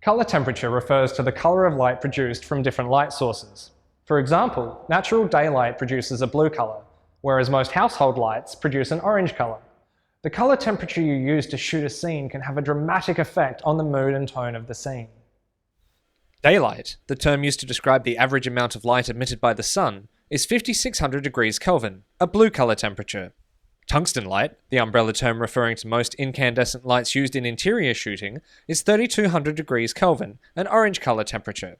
Colour temperature refers to the colour of light produced from different light sources. For example, natural daylight produces a blue colour, whereas most household lights produce an orange colour. The colour temperature you use to shoot a scene can have a dramatic effect on the mood and tone of the scene. Daylight, the term used to describe the average amount of light emitted by the sun, is 5600 degrees Kelvin, a blue colour temperature. Tungsten light, the umbrella term referring to most incandescent lights used in interior shooting, is 3200 degrees Kelvin, an orange colour temperature.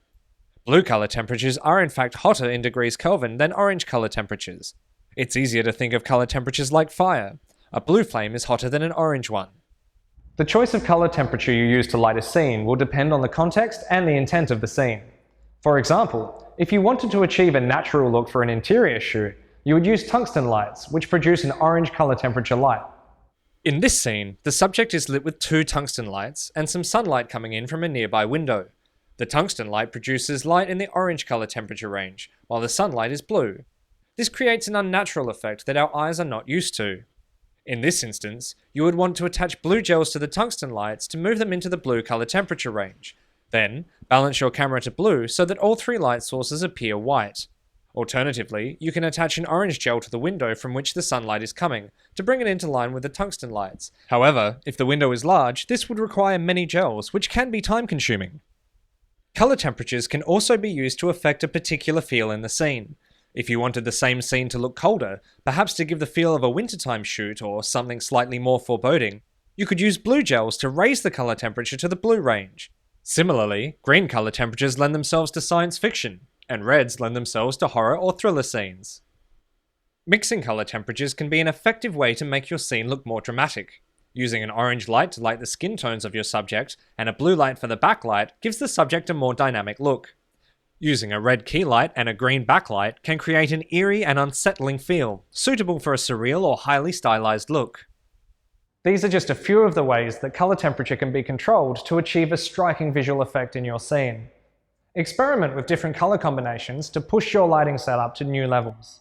Blue colour temperatures are in fact hotter in degrees Kelvin than orange colour temperatures. It's easier to think of colour temperatures like fire. A blue flame is hotter than an orange one. The choice of colour temperature you use to light a scene will depend on the context and the intent of the scene. For example, if you wanted to achieve a natural look for an interior shoot, you would use tungsten lights, which produce an orange colour temperature light. In this scene, the subject is lit with 2 tungsten lights and some sunlight coming in from a nearby window. The tungsten light produces light in the orange colour temperature range, while the sunlight is blue. This creates an unnatural effect that our eyes are not used to. In this instance, you would want to attach blue gels to the tungsten lights to move them into the blue colour temperature range. Then, balance your camera to blue so that all 3 light sources appear white. Alternatively, you can attach an orange gel to the window from which the sunlight is coming, to bring it into line with the tungsten lights. However, if the window is large, this would require many gels, which can be time-consuming. Colour temperatures can also be used to affect a particular feel in the scene. If you wanted the same scene to look colder, perhaps to give the feel of a wintertime shoot or something slightly more foreboding, you could use blue gels to raise the colour temperature to the blue range. Similarly, green colour temperatures lend themselves to science fiction, and reds lend themselves to horror or thriller scenes. Mixing colour temperatures can be an effective way to make your scene look more dramatic. Using an orange light to light the skin tones of your subject, and a blue light for the backlight gives the subject a more dynamic look. Using a red key light and a green backlight can create an eerie and unsettling feel, suitable for a surreal or highly stylized look. These are just a few of the ways that colour temperature can be controlled to achieve a striking visual effect in your scene. Experiment with different colour combinations to push your lighting setup to new levels.